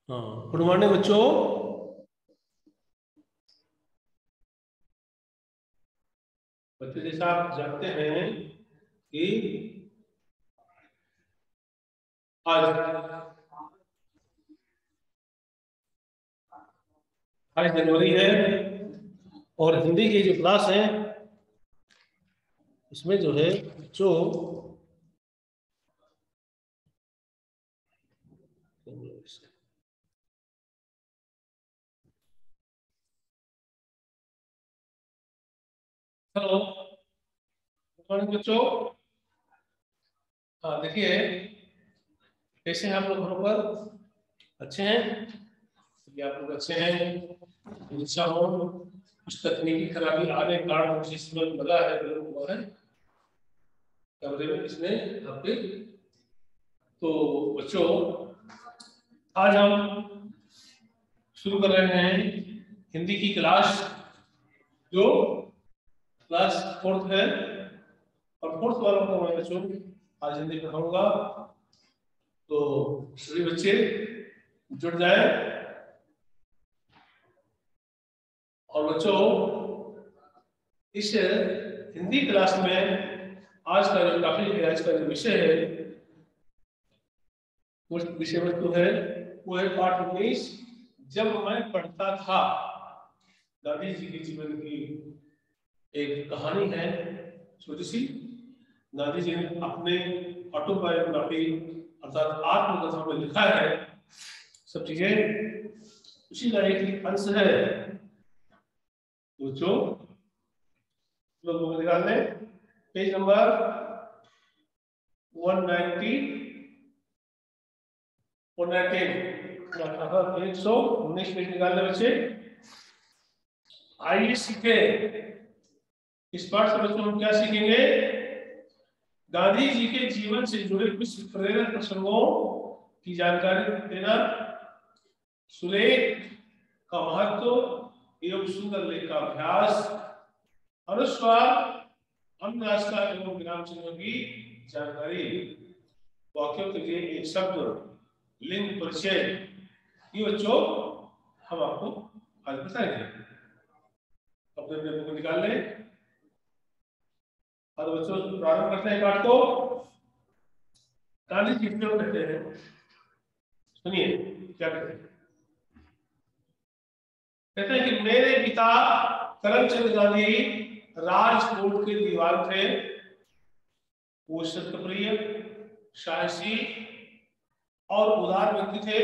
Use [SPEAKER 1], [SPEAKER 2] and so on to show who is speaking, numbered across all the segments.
[SPEAKER 1] हाँ, good morning बच्चों। बच्चों जैसा आप जानते हैं कि आज 28 जनवरी है और हिंदी की जो क्लास है इसमें जो है बच्चों हेलो, गुड मॉर्निंग बच्चों। हाँ, देखिए कैसे हैं आप लोग घरों पर? अच्छे हैं? ये आप लोग अच्छे हैं, अच्छा हो। कुछ तकनीकी खराबी आने के कारण मुझे इसमें लगा है, गलत हुआ है कमरे में इसमें आपके। तो बच्चों आज हम शुरू कर रहे हैं हिंदी की क्लास, जो क्लास 4th है। और 4th वालों को मैं बच्चों आज हिंदी पढ़ाऊंगा, तो सभी बच्चे जुड़ जाए। और बच्चों इस हिंदी क्लास में आज का जो टॉपिक है, आज का जो विषय है, वो विषय वस्तु है वो है पाठ 19, जब मैं पढ़ता था। गांधी जी के जीवन की एक कहानी है छोटी सी। गांधी जी ने अपने ऑटोबायोग्राफी अर्थात आत्मकथा में लिखा है सब चीजें, उसी का एक अंश है। तो जो लोग निकाल लें पेज नंबर 190 119 पेज निकालने बच्चे। आइए सीखे इस पाठ से बच्चों हम क्या सीखेंगे? गांधी जी के जीवन से जुड़े कुछ प्रेरक प्रसंगों की जानकारी देना, सुलेख का महत्व एवं सुंदर लेख का अभ्यास, अनुस्वार, अनुनासिका एवं विराम चिन्हों की जानकारी, वाक्यों के लिए एक शब्द, लिंग परिचय, ये बच्चों हम आपको आज बताएंगे। अपने अपने बुक निकाल लें और बच्चों प्रारंभ करते हैं पाठ को। गांधी जी क्यों कहते हैं, सुनिए क्या कहते हैं। कहते हैं कि मेरे पिता करमचंद गांधी राजकोट के दीवान थे। वो सत्यप्रिय, साहसी और उदार व्यक्ति थे।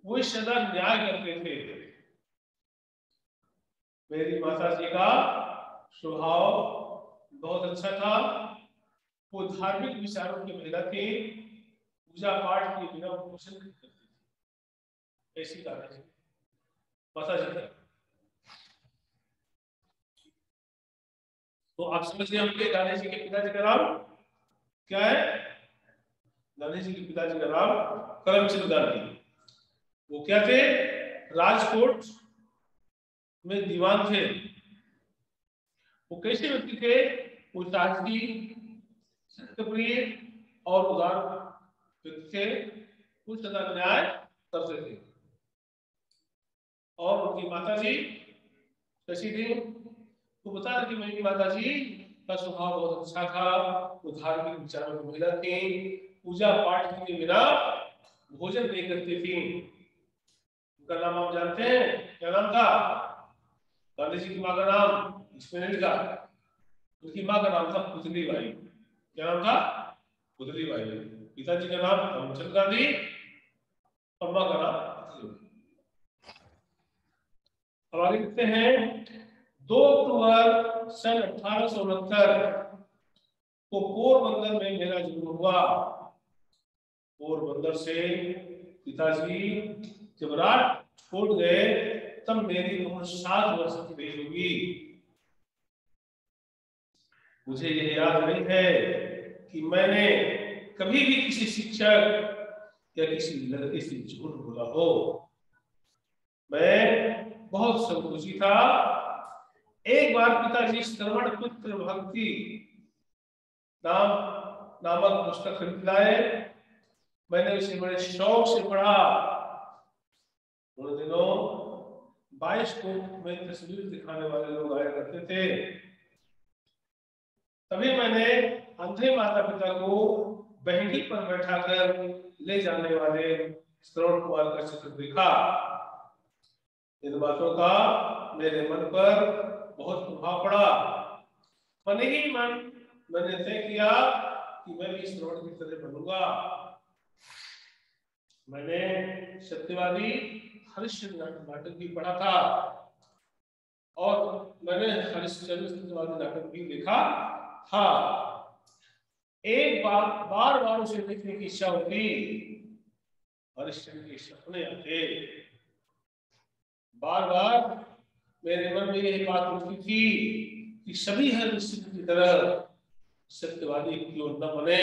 [SPEAKER 1] वो सदा न्याय करते थे। मेरी माता जी का स्वभाव बहुत अच्छा था। वो धार्मिक विचारों की महिला थी। पूजा पाठ के बिना पोषण करती थी। ऐसी कहानी माता जी की। तो आप समझ गए होंगे गांधी जी के पिताजी का नाम क्या है? गांधी जी के पिताजी का नाम करमचंद गांधी। वो क्या थे? राजकोट में दीवान थे। वो कैसे व्यक्ति थे? वो साहसी, सत्यप्रिय और उदार व्यक्ति थे। वो सदा न्याय करते थे। और उनकी माता जी कैसी थी? तो बता रहे कि मेरी माता जी का स्वभाव बहुत अच्छा था। वो धार्मिक विचारों की महिला थी। पूजा पाठ के बिना भोजन नहीं करती थी। उनका नाम आप जानते हैं, क्या नाम था? गांधी जी की मां का नाम इसमें नहीं लिखा। उनकी मां का नाम था पुतली बाई। क्या नाम था? पुतली बाई। पिताजी का नाम करमचंद गांधी और मां का नाम पुतली बाई। अब आगे लिखते हैं 2 अक्टूबर सन 1869 को पोरबंदर में मेरा जन्म हुआ। पोरबंदर से पिताजी जब रात छोड़ गए तब मेरी उम्र 7 वर्ष की रही होगी। मुझे यह याद नहीं है कि मैंने कभी भी किसी शिक्षक या किसी लड़के से झूठ बोला हो। मैं बहुत संकोची था। एक बार पिताजी श्रवण पुत्र भक्ति नामक पुस्तक खरीद लाए। मैंने उसे बड़े शौक से पढ़ा। उन दिनों बायोस्कोप में तस्वीर दिखाने वाले लोग आया करते थे। तभी मैंने अंधे माता पिता को बहनी पर बैठाकर ले जाने वाले श्रवण कुमार का चित्र देखा। इन बातों का मेरे मन पर बहुत प्रभाव पड़ा। मन ही मन मैंने तय किया कि मैं भी श्रवण की तरह बनूंगा। मैंने सत्यवादी हरिश्चंद्र नाटक भी पढ़ा था और मैंने हरिश्चंद्र सत्यवादी नाटक भी देखा था। एक बार बार उसे देखने की इच्छा होती। हरिश्चंद्र के सपने आते। बार बार मेरे मन में यही बात उठती थी कि सभी हरिश्चंद्र की तरह सत्यवादी क्यों न बने।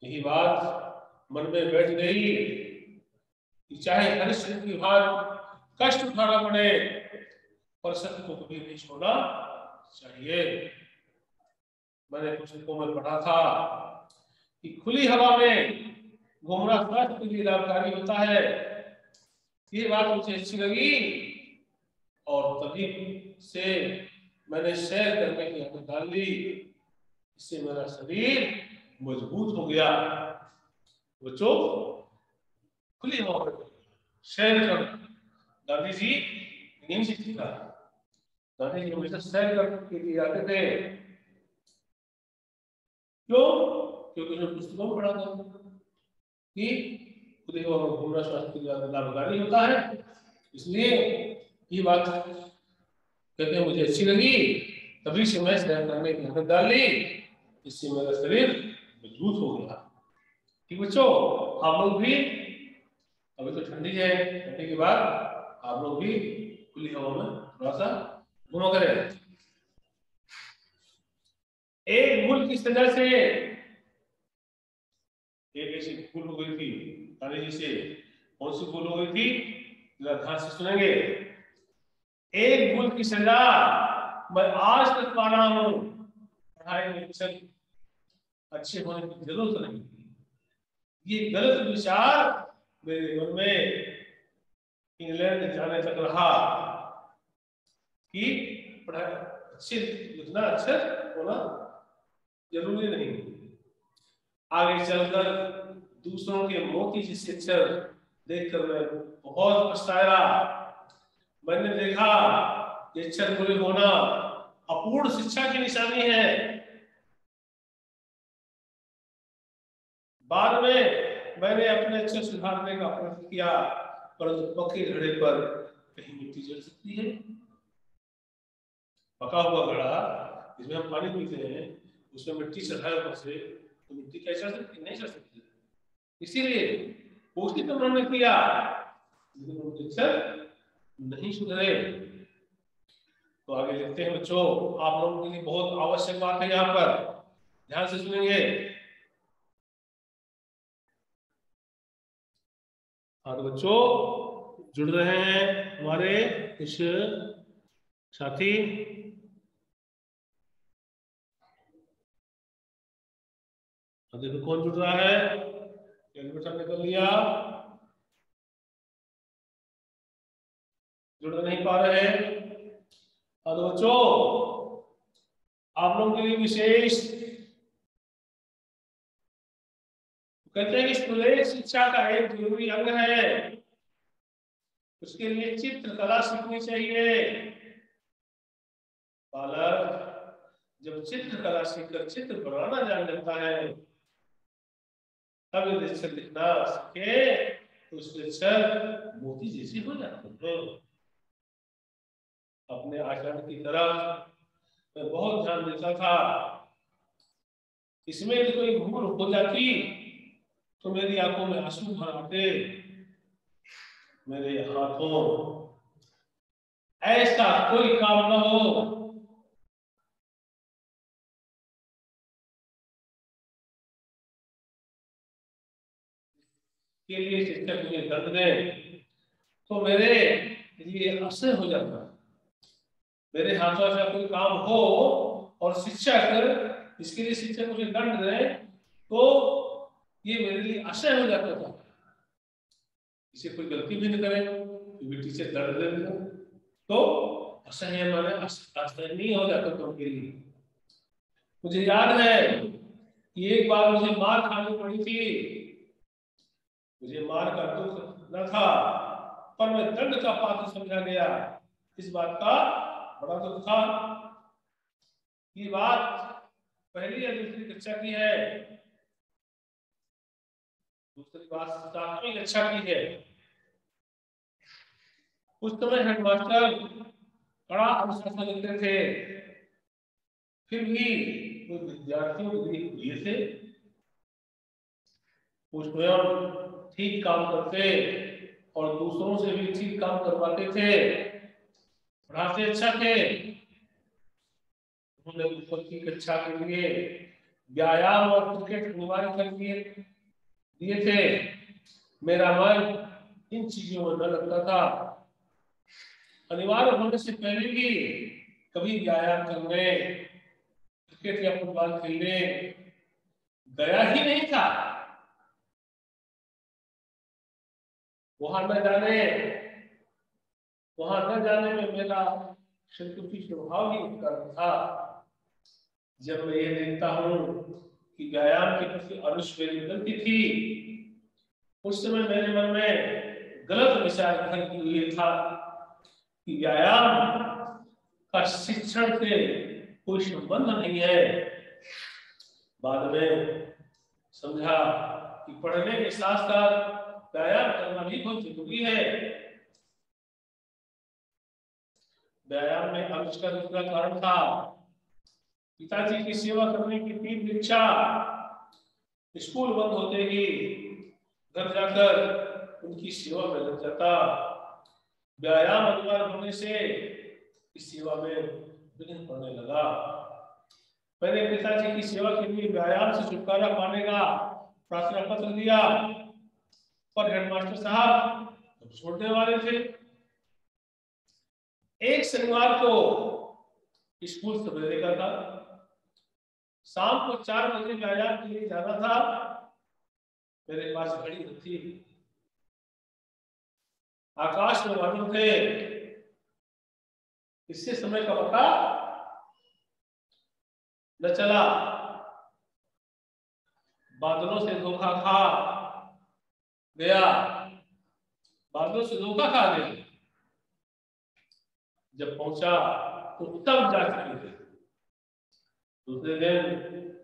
[SPEAKER 1] यही बात मन में बैठ गई कि चाहे हरिश्चंद्र की भांति कष्ट उठाना पड़े पर सत्य को कभी नहीं छोड़ना चाहिए। मैंने पुस्तकों में पढ़ा था कि खुली हवा में घूमना स्वास्थ्य के लिए लाभकारी होता है। ये बात मुझे अच्छी लगी और तभी से मैंने सैर करने की आदत डाल ली। इससे मेरा शरीर मजबूत हो गया। बच्चों, खुली हवा में सैर कर गांधी जी नींद से सीखा। गांधी जी हमेशा सैर करने के लिए आते थे। क्यों? क्योंकि उन्होंने पुस्तकों में पढ़ा था कि खुली हवा में घूमना स्वास्थ्य के लिए लाभकारी होता है। इसलिए ये बात कहते हैं मुझे अच्छी लगी। तभी से मैं सैर करने की आदत डाल ली। इससे मेरा शरीर मजबूत हो गया। ठीक बच्चों, आप लोग भी अभी तो ठंडी है, ठंडी के बाद आप लोग भी खुली हवा में थोड़ा सा घूमा करें। एक भूल किस तरह से एक ऐसी भूल हो गई थी गांधी जी से। कौन सी भूल हो गई थी? ध्यान से सुनेंगे। एक भूल की सजा मैं आज तक पा रहा हूं। पढ़ाई में अच्छे होने की जरूरत नहीं थी। ये गलत विचार मेरे मन में इंग्लैंड जाने तक रहा कि पढ़ाई अच्छे लिखना अक्षर होना जरूरी नहीं। आगे चलकर दूसरों के मोती जैसे अक्षर देखकर मैं बहुत पछताया। मैंने देखा कि अक्षर पूरे होना अपूर्ण शिक्षा की निशानी है। बाद में मैंने अपने अक्षर सुधारने का प्रयत्न किया, परंतु पक्के घड़े पर कहीं मिट्टी जल सकती है। पका हुआ घड़ा जिसमें हम पानी पीते हैं, उसमें मिट्टी चढ़ाए ऊपर से, तो मिट्टी क्या चढ़ सकती? नहीं चढ़ सकती। इसीलिए कोशिश तो उन्होंने किया, लेकिन उनके अक्षर नहीं सुधरे। तो आगे लिखते हैं बच्चों, आप लोगों के लिए बहुत आवश्यक बात है यहाँ पर, ध्यान से सुनेंगे। हाँ तो बच्चों जुड़ रहे हैं हमारे कुछ साथी। देखो कौन जुड़ रहा है। कैलकुलेटर निकल लिया। जुड़ नहीं पा रहे। तो बच्चों आप लोगों के लिए विशेष कहते हैं कि स्कूली शिक्षा का एक जरूरी अंग है। उसके लिए चित्रकला सीखनी चाहिए। बालक जब चित्रकला सीखकर चित्र बनाना जान जाता है, तब यदि अक्षर लिखना सीखे तो उसके अक्षर मोती जैसे हो जाते हैं। अपने आचरण की तरफ मैं बहुत ध्यान देता था। इसमें यदि कोई भूल हो जाती तो मेरी आंखों में आंसू भर आते, मेरे हाथों ऐसा कोई काम न हो के लिए शिक्षक मुझे दंड दे तो मेरे लिए असह्य हो जाता। मेरे हाथों ऐसा कोई काम हो और शिक्षक इसके लिए शिक्षक मुझे दंड दे तो ये मेरे लिए असह्य हो जाता था। टीचर कोई गलती भी न करे तो टीचर दर्द दे देगा तो असह्य माने असहनीय हो जाता तो उनके लिए। मुझे याद है कि एक बार मुझे मार खानी पड़ी थी, मुझे मार का दुख न था पर मैं दंड का पात्र समझा गया, इस बात का बड़ा दुख था। ये बात पहली या दूसरी कक्षा की है, दूसरी बात 7वीं कक्षा की है। उस समय हेडमास्टर बड़ा अनुशासन लेते थे, फिर भी वो विद्यार्थियों के लिए थे, वो स्वयं ठीक काम करते और दूसरों से भी ठीक काम करवाते थे, पढ़ाते अच्छा थे। उन्होंने ऊपर की कक्षा के लिए व्यायाम और क्रिकेट अनिवार्य कर दिए थे। मेरा मन इन चीजों में न लगता था, अनिवार्य होने से पहले भी कभी व्यायाम करने, क्रिकेट या फुटबॉल खेलने गया ही नहीं था। वहां न जाने में मेरा संकुचित स्वभाव ही उत्तर था। जब मैं ये देखता हूँ कि व्यायाम के प्रति अनुष्ठ मेरी गलती थी, उस समय मेरे मन में गलत विचार घर की हुई था कि व्यायाम का शिक्षण से कोई संबंध नहीं है। बाद में समझा कि पढ़ने के साथ साथ व्यायाम करना भी बहुत जरूरी है। व्यायाम में अनुष्ठ का दूसरा कारण था पिताजी की सेवा करने की तीव्र इच्छा। स्कूल बंद होते ही घर जाकर उनकी सेवा में लग जाता। व्यायाम अनिवार्य होने से इस सेवा में विघ्न पड़ने लगा। मैंने पिताजी की सेवा के लिए व्यायाम से छुटकारा पाने का प्रार्थना पत्र दिया, पर हेडमास्टर साहब छोड़ने वाले थे। एक शनिवार को स्कूल सवेरे का था, शाम को 4 बजे व्यायाम के लिए जाना था। मेरे पास घड़ी न थी, आकाश में बादल थे, इससे समय का पता न चला। बादलों से धोखा खा गया, बादलों से धोखा खा गया। जब पहुंचा तो तब जा चुके थे। दूसरे दिन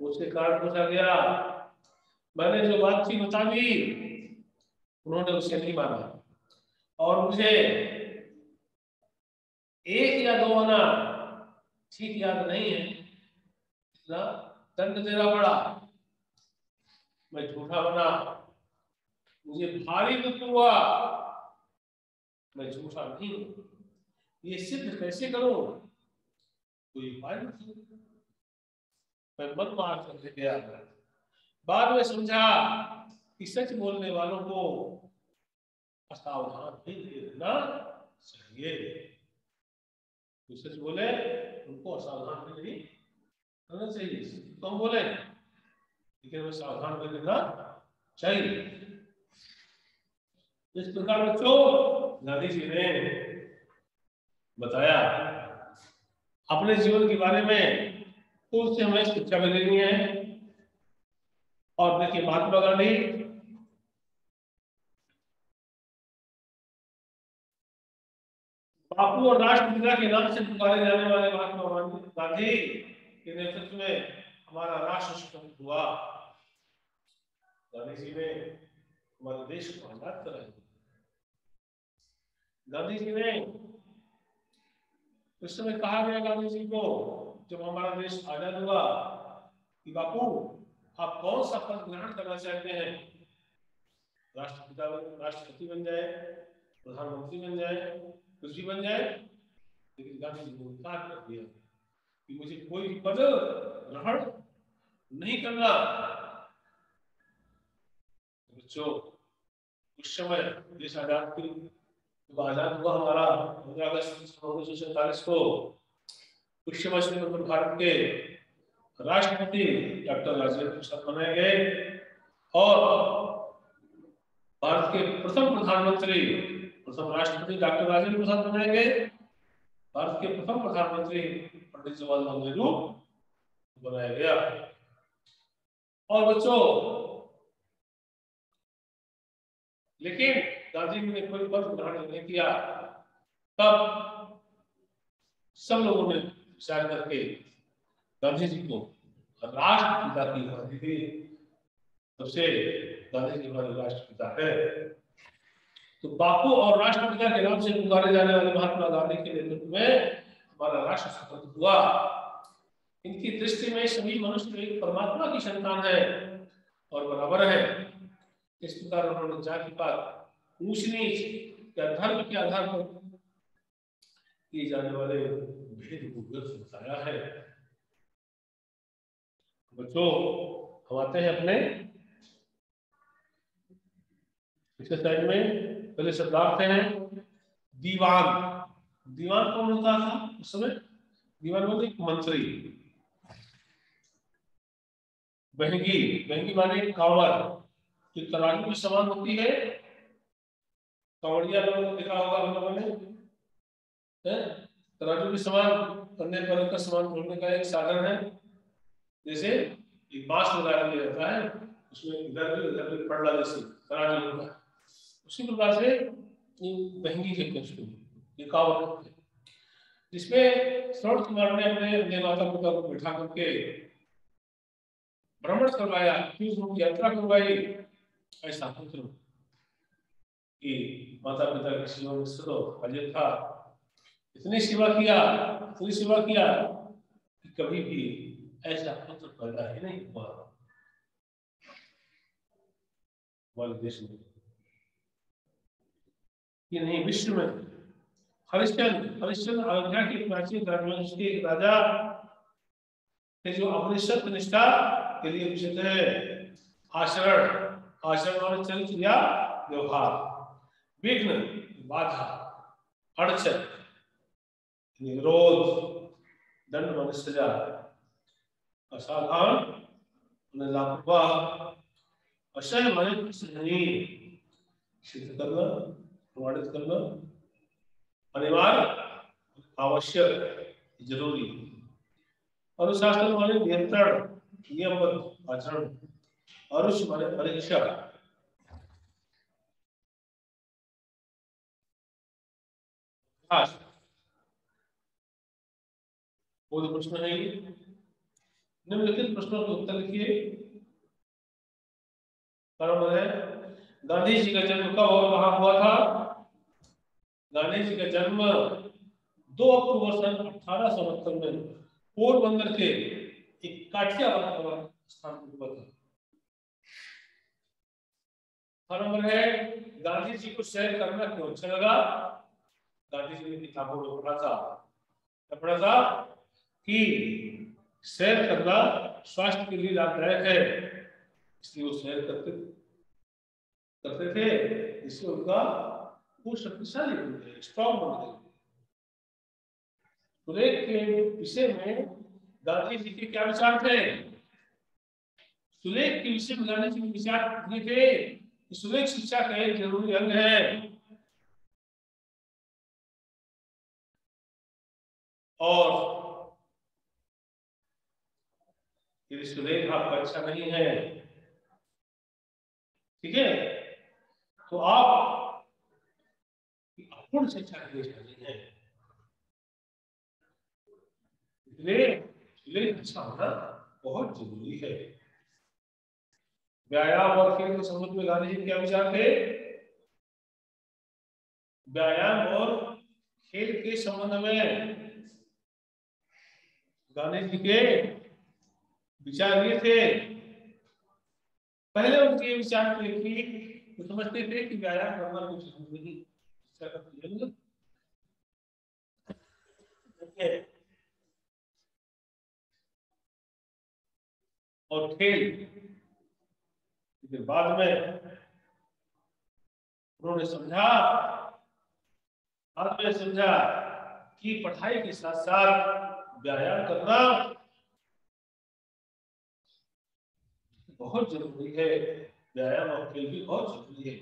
[SPEAKER 1] उसके कारण पूछा गया, मैंने जो बात थी बता दी, उन्होंने उसे नहीं माना और मुझे 1 या 2 आना ठीक याद नहीं है, इतना दंड देना पड़ा। मैं झूठा बना, मुझे भारी दुख हुआ। मैं झूठा नहीं हूं, ये सिद्ध कैसे करूं? कोई उपाय नहीं। मैं मन मार कर गया। बाद में समझा कि सच बोलने वालों को असावधान नहीं रहना चाहिए। जो सच बोले उनको असावधान नहीं करना चाहिए। तो हम बोले लेकिन हमें सावधान रहना चाहिए। इस प्रकार बच्चों गांधी जी ने बताया अपने जीवन के बारे में, तो उससे हमें शिक्षा भी लेनी है। और देखिए महात्मा गांधी बापू और राष्ट्रपिता के नाम से पुकारे जाने वाले महात्मा गांधी के नेतृत्व में हमारा राष्ट्र स्वतंत्र हुआ। गांधी जी ने हमारे देश को आजाद कराया। गांधी जी ने उस समय कहा गया गांधी जी को जब हमारा देश आजाद हुआ कि बापू आप कौन सा पद ग्रहण करना चाहते हैं? राष्ट्रपति बन जाए, प्रधानमंत्री बन जाए, कुछ भी बन जाए। लेकिन गांधी जी ने इनकार कर दिया कि मुझे कोई पद ग्रहण नहीं करना। बच्चों उस समय देश आजाद हुआ हमारा 15 अगस्त 1947 को। उस समय भारत के राष्ट्रपति डॉक्टर राजेंद्र प्रसाद बनाए गए और भारत के प्रथम प्रधानमंत्री, प्रथम राष्ट्रपति डॉक्टर राजेंद्र प्रसाद बनाए गए। भारत के प्रथम प्रधानमंत्री पंडित जवाहरलाल नेहरू बनाया गया। और बच्चों, लेकिन गांधी जी ने कोई पद ग्रहण नहीं किया। तब सब लोगों ने विचार करके गांधी जी को राष्ट्रपिता की उपाधि दी। तब से गांधी जी हमारे राष्ट्रपिता है। तो बापू और राष्ट्रपिता के नाम से पुकारे जाने वाले महात्मा गांधी के नेतृत्व में हमारा राष्ट्र स्वतंत्र हुआ। इनकी दृष्टि में सभी मनुष्य एक परमात्मा की संतान है और बराबर है। इस प्रकार उन्होंने जाति पात, ऊंच नीच या धर्म के आधार पर किए जाने वाले भेद को व्यर्थ बताया है। बच्चों, हम आते हैं अपने पिछले साइड में। पहले शब्दार्थ हैं दीवान। दीवान कौन होता था उस समय? दीवान बोलते एक मंत्री। बहंगी, बहंगी माने कांवड़, जो तराजू के समान होती है। कांवड़िया लोगों ने देखा होगा हम लोगों ने, तराजू के समान करने पर का समान ढोने का एक साधन है। जैसे एक बांस लगाया जाता है, उसमें इधर भी पड़ला जैसे तराजू होता है। उसी प्रकार से बहंगी कहते हैं उसको, ये कांवड़, जिसमें श्रवण कुमार ने अपने माता पिता को बिठा करके भ्रमण करवाया, फिर यात्रा करवाई। ऐसा पुत्र कि माता पिता की सेवा में सदा हाजिर था। इतनी सेवा किया कि कभी भी ऐसा पुत्र पैदा ही नहीं हुआ हमारे देश में, कि नहीं विश्व में। हरिश्चंद्र अयोध्या के प्राचीन राजवंश के राजा थे, जो अपनी सत्य निष्ठा के लिए प्रसिद्ध है। आचरण और चरित्र या व्यवहार, विघ्न बाधा, अड़चन निरोध, दंड व सजा, असाधारण लापरवाह, असह्य माने सहनीय, सिद्ध करना, प्रमाणित करना, अनिवार्य, आवश्यक, जरूरी, अनुशासन माने नियंत्रण, नियमबद्ध आचरण, अरुष माने परीक्षा। कोई प्रश्न है? निम्नलिखित प्रश्नों के उत्तर लिखिए। बराबर है। गांधी जी का जन्म कब और कहां हुआ था? गांधी जी का जन्म 2 अक्टूबर सन 1869 में पोरबंदर के एक काठियावाड़ स्थान पर हुआ था। नंबर है, गांधी जी को सैर करना क्यों अच्छा लगा? गांधी जी ने किताबों में पढ़ा था कि सैर करना स्वास्थ्य के लिए लाभदायक है, इसलिए वो सैर करते थे, इससे उनका वो शक्तिशाली बन गए, स्ट्रॉन्ग बन गए। सुलेख के विषय में गांधी जी के क्या विचार थे? सुलेख के विषय में गांधी जी के विचार ये थे कि सुलेख शिक्षा का एक जरूरी अंग है, और यदि सुलेख आपका अच्छा नहीं है, ठीक है, तो आप अपूर्ण शिक्षा के लिए जानी है। इसलिए सुलेख अच्छा होना बहुत जरूरी है। व्यायाम और खेल के संबंध में गांधी जी क्या विचार थे? व्यायाम और खेल के संबंध में गांधी जी के विचार ये थे, पहले उनके विचार थे कि वो समझते थे कि व्यायाम करना कुछ जरूरी नहीं, और खेल फिर बाद में उन्होंने समझा कि पढ़ाई के साथ साथ व्यायाम करना बहुत जरूरी है, व्यायाम और खेल भी बहुत जरूरी है।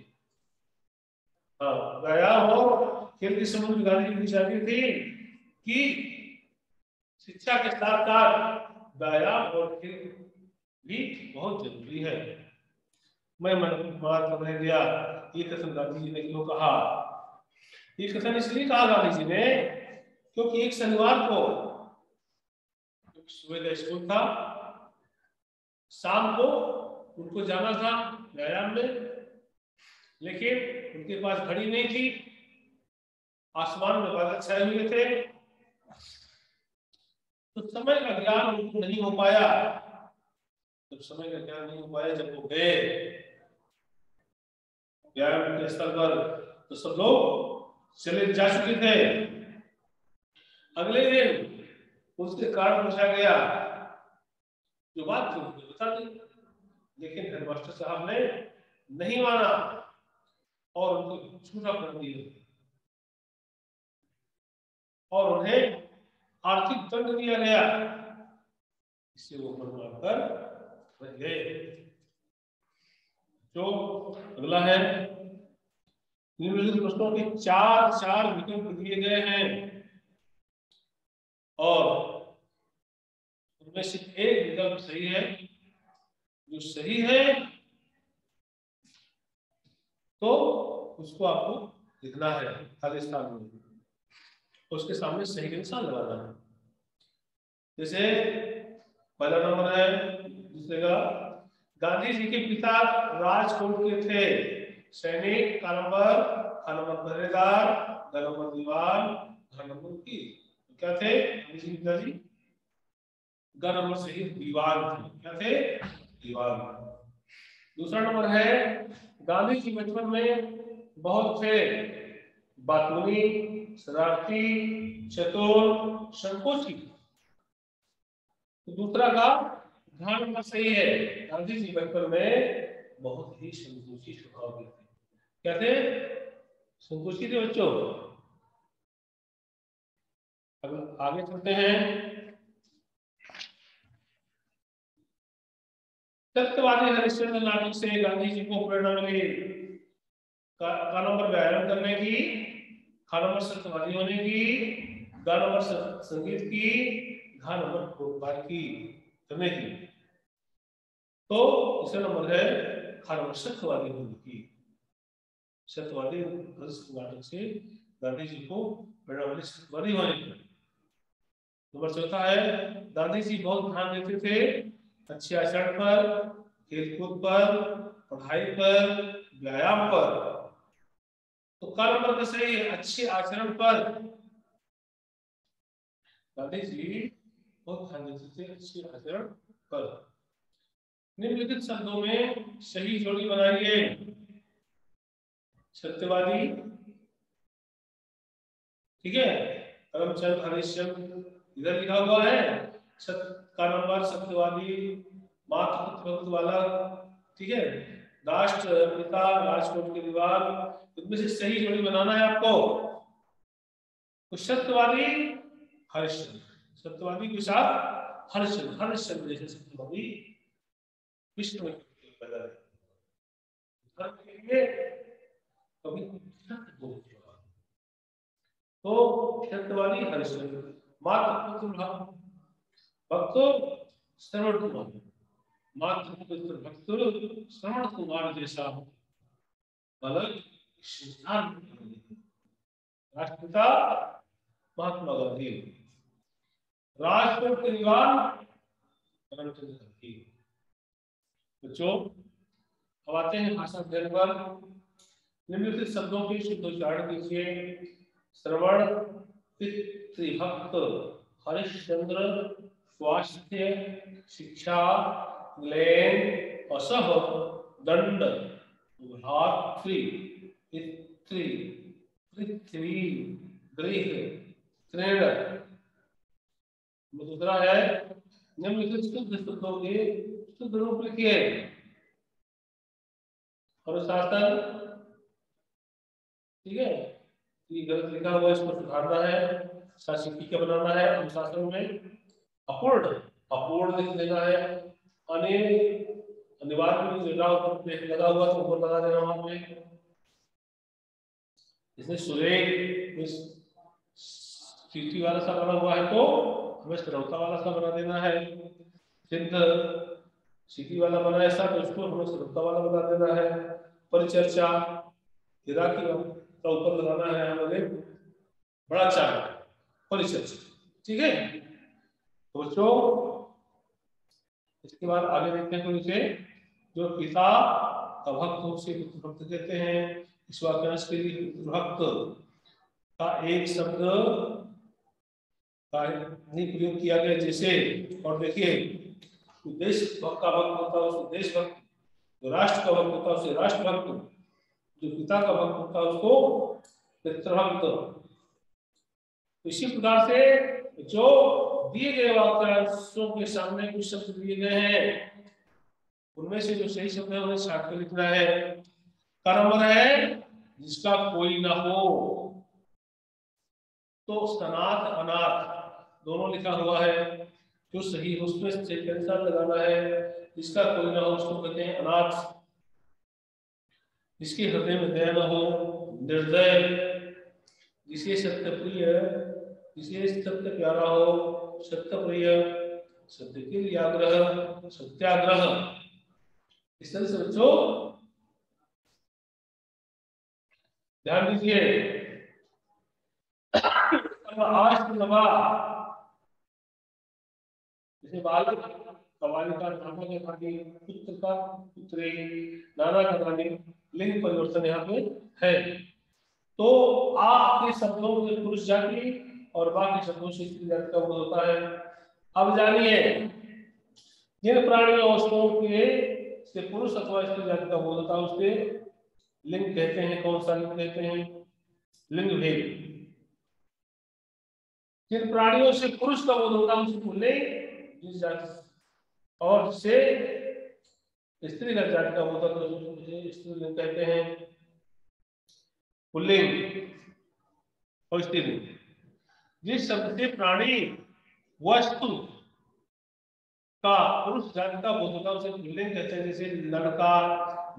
[SPEAKER 1] हाँ, व्यायाम और खेल की समझ में गांधी जी की चाहती थी कि शिक्षा के साथ साथ व्यायाम और खेल भी बहुत जरूरी है। मैं मन बात करने दिया, ये कथन गांधी जी ने क्यों कहा? ये कथन इसलिए कहा गांधी जी ने क्योंकि एक शनिवार को सुबह का स्कूल था, शाम को उनको जाना था व्यायाम में, लेकिन उनके पास घड़ी नहीं थी, आसमान में बादल छाए हुए थे, तो समय का ज्ञान उनको नहीं हो पाया। जब समय का ज्ञान नहीं हो पाया, जब वो गए व्यायाम के स्थल पर, तो सब लोग चले जा चुके थे। अगले दिन उसके कारण पूछा गया, जो बात थी उनको बता दी, लेकिन हेडमास्टर साहब ने नहीं माना और उनको छूटा कर दिया और उन्हें आर्थिक दंड दिया गया। इससे वो बर्बाद कर रह गए। जो अगला है, निम्नलिखित प्रश्नों के चार विकल्प दिए गए हैं और उनमें से एक विकल्प सही है। जो सही है तो उसको आपको लिखना है खाली स्थान में, उसके सामने सही के निशान लगाना है। जैसे पहला नंबर है, दूसरे का, गांधी जी के पिता राजकोट के थे। सैनिक का नंबर पहरेदार, ग नंबर दीवान, घ नंबर वकील। क्या थे गांधी जी के पिताजी? ग नंबर सही दीवान थे। क्या थे? दीवान। दूसरा नंबर है, गांधी जी बचपन में बहुत थे बातूनी, शरारती, चतुर, संकोची। तो दूसरा का ध्यान रखना सही है, गांधी जी बचपन में बहुत ही संकोची स्वभाव के थे। क्या थे? संकोची थे बच्चों। अब आगे चलते हैं। सत्यवादी हरिश्चंद्र नाटक से गांधी जी को प्रेरणा मिली। का नंबर व्यायाम करने की, खा नंबर सत्यवादी होने की, गा नंबर संगीत की, घा नंबर कोटबार की करने की। तो तीसरा नंबर है खा नंबर सत्यवादी होने की। सत्यवादी नाटक से गांधी जी को प्रेरणा मिली सत्यवादी होने की। नंबर चौथा है, गांधी जी बहुत ध्यान देते थे अच्छे आचरण पर, खेलकूद पर, पढ़ाई पर, व्यायाम पर। तो का नंबर का सही है अच्छे आचरण पर। गांधी जी बहुत ध्यान देते थे अच्छे आचरण पर। निम्नलिखित शब्दों में सही जोड़ी बनाइए। सत्यवादी, ठीक है, करमचंद हरिश्चंद्र इधर लिखा हुआ है। सत्य का नंबर सत्यवादी, मातृत्व वाला, ठीक है, राष्ट्रपिता, राजकोट की दीवार। इनमें से सही जोड़ी बनाना है आपको। तो सत्यवादी हरिश्चंद्र, सत्यवादी के साथ हरिश्चंद्र, हरिश्चंद्र जैसे सत्यवादी विष्णु पैदा कभी तो सत्यवादी हरिश्चंद्र। मातृपुत्र भक्त श्रवण कुमार, मातृपुत्र भक्त श्रवण कुमार जैसा अलग राष्ट्रपिता महात्मा गांधी, राजकोट के दीवान करमचंद गांधी। बच्चों अब आते हैं भाषा अध्ययन पर। निम्नलिखित शब्दों के शुद्ध उच्चारण कीजिए। श्रवण, पितृभक्त, हरिश्चंद्र, स्वास्थ्य, शिक्षा, ग्लेन, असह, दंड, भातृ, पितृ, पृथ्वी, गृह, तृण। दूसरा है, निम्नलिखित शुद्ध शब्दों के शुद्ध रूप लिखिए। अनुशासन, ठीक है, ये गलत लिखा हुआ है, इसको सुधारना है, शासिकी क्या बनाना है अनुशासन में। अपूर्ण, अपूर्ण लिख देना है। अनिवार्य लगा हुआ तो ऊपर लगा देना वहां पे। इसमें सुरेख सीटी वाला सा बना हुआ है तो हमें श्रोता वाला सा बना देना है। सिद्ध सीटी वाला बना है ऐसा तो इसको हमें श्रोता वाला बना देना है। परिचर्चा हिरा की का ऊपर लगाना है हमें बड़ा चार परिचर्चा, ठीक है। तो बच्चों इसके बाद आगे देखते हैं तो इसे जो पिता का भक्त हो उसे भक्त कहते हैं। इस वाक्यांश के लिए भक्त का एक शब्द का नहीं प्रयोग किया गया जैसे, और देखिए देश भक्त का भक्त होता है उसको देश भक्त, जो राष्ट्र का भक्त होता है उसे राष्ट्र भक्त, जो पिता का भक्त होता है उसको पितृभक्त। इसी प्रकार से जो दिए गए वाक्यांशों के सामने कुछ शब्द दिए गए हैं उनमें से जो सही शब्द है उन्हें छाट कर लिखना है। का नंबर है जिसका कोई ना हो, तो सनाथ अनाथ दोनों लिखा हुआ है, जो सही है उसमें सेकंड साथ लगाना है। जिसका कोई ना हो उसको कहते हैं अनाथ। जिसके हृदय में दया न हो निर्दय। जिसे सत्य प्रिय, जिसे सत्य प्यारा हो सत्य प्रिय। सत्य के लिए आग्रह सत्याग्रह। इस तरह से बच्चों ध्यान दीजिए। जैसे बालक कवालिका नाना के नानी, पुत्र का पुत्री, नाना का नानी, लिंग परिवर्तन यहाँ पे है। तो आ के शब्दों से पुरुष जाति और बा के शब्दों से स्त्री जाति का बोध होता है। अब जानिए जिन प्राणियों वस्तुओं के से पुरुष अथवा स्त्री जाति का बोध होता है उसके लिंग कहते हैं। कौन सा लिंग कहते हैं? लिंग भेद। जिन प्राणियों से पुरुष का बोध होता है उसको लिंग, जिस जाति और से स्त्री जाति का बोध होता है उसको स्त्री लिंग कहते हैं। पुल्लिंग और स्त्रीलिंग। जिस शब्द से प्राणी वस्तु का पुरुष जाति का बोध होता है उसे पुल्लिंग कहते हैं। जैसे लड़का,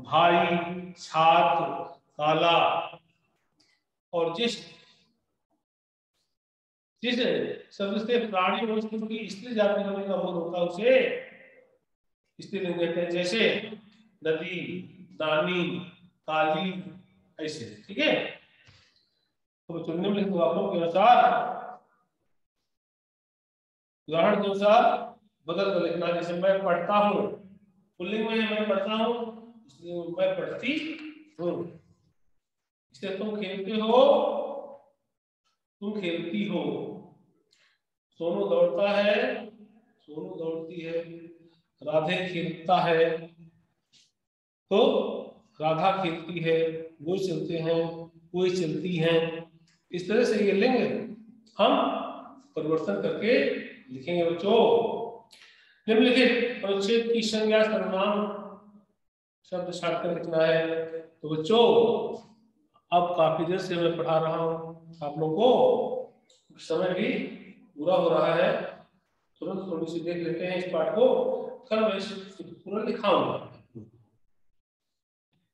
[SPEAKER 1] भाई, छात्र, काला। और जिस शब्द से प्राणी वस्तु की स्त्री जाति होने का बोध होता है उसे स्त्रीलिंग कहते हैं। जैसे नदी, दानी, काली, ऐसे, ठीक है। तो निम्नलिखित वाक्यों के अनुसार उदाहरण के अनुसार बदल कर लिखना। जैसे मैं पढ़ता हूँ, पुल्लिंग में मैं पढ़ता हूँ इसलिए मैं पढ़ती हूँ। इससे तुम खेलते हो, तुम खेलती हो। सोनू दौड़ता है, सोनू दौड़ती है। राधे खेलता है तो राधा खेलती है। वो चलते हैं, वो चलती हैं। इस तरह से ये लिंग हम परिवर्तन करके लिखेंगे बच्चों। निम्नलिखित अनुच्छेद की संज्ञा सर्वनाम शब्द छाटकर लिखना है। तो बच्चों अब काफी देर से मैं पढ़ा रहा हूँ, आप लोगों को समय भी पूरा हो रहा है। तुरंत थोड़ी सी देख लेते हैं इस पाठ को, कल मैं पूरा लिखाऊंगा।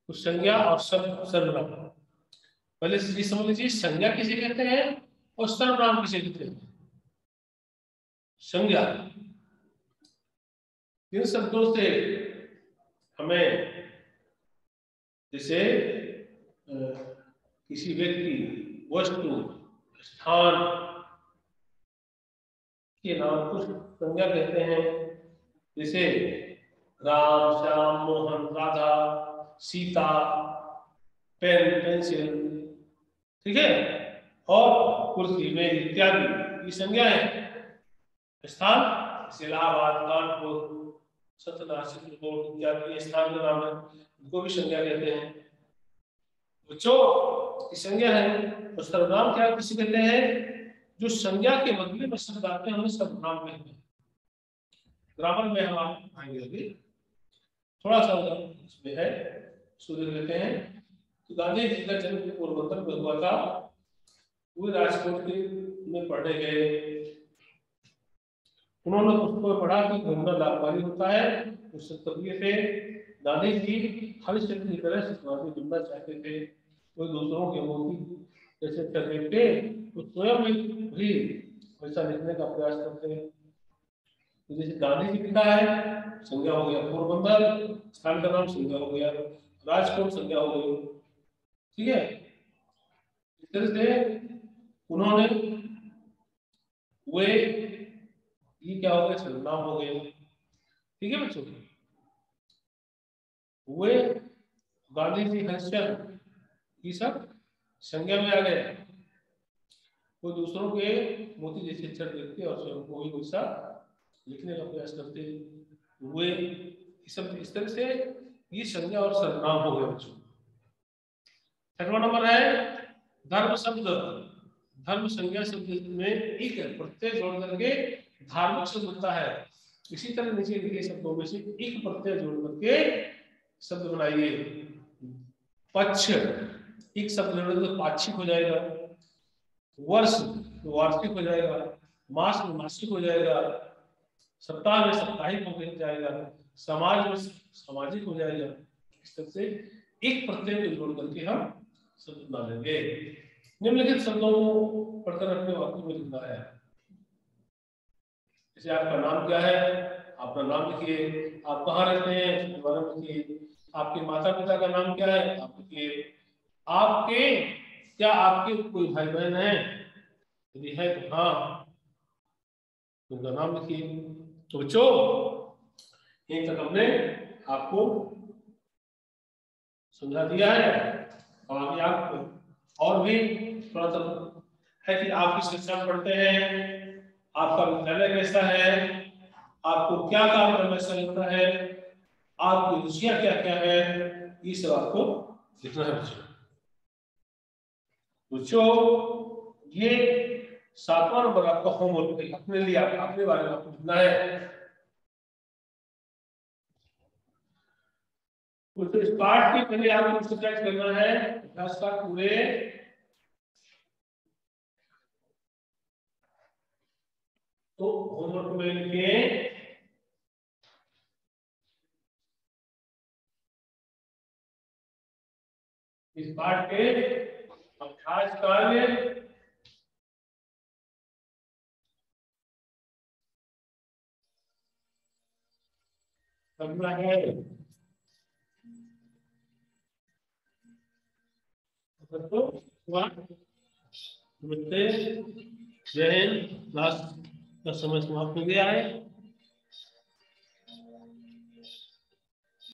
[SPEAKER 1] तो संज्ञा और सर्वनाम पहले ये समझ लीजिए, संज्ञा किसे कहते हैं और सर्वनाम किसे कहते हैं। संज्ञा इन शब्दों से हमें जैसे किसी व्यक्ति, वस्तु, स्थान के नाम को संज्ञा कहते हैं। जैसे राम, श्याम, मोहन, राधा, सीता, पेन, पेंसिल, ठीक है, और कुर्सी, मेज इत्यादि ये संज्ञाएं। स्थान जैसे इलाहाबाद, कानपुर, सतना, चित्रकूट इत्यादि स्थान का नाम है, उनको भी संज्ञा कहते हैं। बच्चों संज्ञा है। और सर्वनाम क्या किसे कहते हैं? जो संज्ञा के बदले में शब्द आते हैं हमें सर्वनाम कहते हैं। ग्रामर में हम आपको आएंगे अभी, थोड़ा सा इसमें है, इसको देख लेते हैं। तो गांधी जी का जन्म पोरबंदर में हुआ था। वो राजकोट के में पढ़ने गए। उन्होंने उसको पढ़ा कि घूमना लाभकारी होता है। उस तरीके से गांधी जी हरिश्चंद्र की तरह समाज में जुड़ना चाहते थे। कोई दूसरों के मोती जैसे देख के तो स्वयं भी वैसा लिखने का प्रयास करते हैं। तो जैसे गांधी जी लिखा है, संज्ञा हो गया पोरबंदर, स्थान का नाम संज्ञा हो गया, राजकोट संज्ञा हो गई, ठीक है। इस तरह से उन्होंने वे ये क्या हो गया, सर्वनाम हो गए, ठीक है बच्चों। वे गांधी जी, हर्षचंद, ये सब संज्ञा में आ गए। कोई दूसरों के मोती जैसे अक्षर देखते और स्वयं को भी वैसा लिखने का प्रयास करते हुए, सब इस तरह से ये संज्ञा और सर्वनाम हो गए बच्चों। छठवां नंबर है धर्म शब्द। धर्म संज्ञा शब्द में एक प्रत्यय जोड़ करके धार्मिक शब्द बनता है। इसी तरह नीचे लिखे शब्दों में से एक प्रत्यय जोड़ करके शब्द बनाइए। पक्ष, एक शब्द जोड़े तो पाक्षिक हो जाएगा, वर्ष तो वार्षिक हो जाएगा, मास में मासिक हो जाएगा, सप्ताह में साप्ताहिक हो जाएगा, समाज में सामाजिक हो जाएगा। इस तरह से एक प्रत्यय को जोड़ करके हम शब्द बना लेंगे। निम्नलिखित शब्दों को पढ़कर अपने वाक्य में लिखना है। जैसे आपका नाम क्या है, अपना नाम लिखिए, आप कहाँ रहते हैं उसके बारे में लिखिए, आपके माता पिता का नाम क्या है आप लिखिए, आपके क्या आपके कोई भाई बहन है, यदि है तो हाँ उनका नाम लिखिए। तो बच्चों एक तक हमने आपको समझा दिया है। और आगे आप और भी थोड़ा सा है कि आप किस कक्षा में पढ़ते हैं, आपका विद्यालय कैसा है, आपको क्या काम करना अच्छा लगता है, आपकी रुचियां क्या क्या है, ये सब आपको लिखना है बच्चों। बच्चों ये 7वां नंबर आपका होमवर्क है, अपने लिए अपने बारे में आपको लिखना है। तो इस पाठ के पहले आपको एक्सरसाइज करना है, अभ्यास का पूरे तो होमवर्क में लिखें इस पाठ के अभ्यास कार्य करना है। तो नमस्ते, जय हिंद। क्लास का समय समाप्त हो गया है।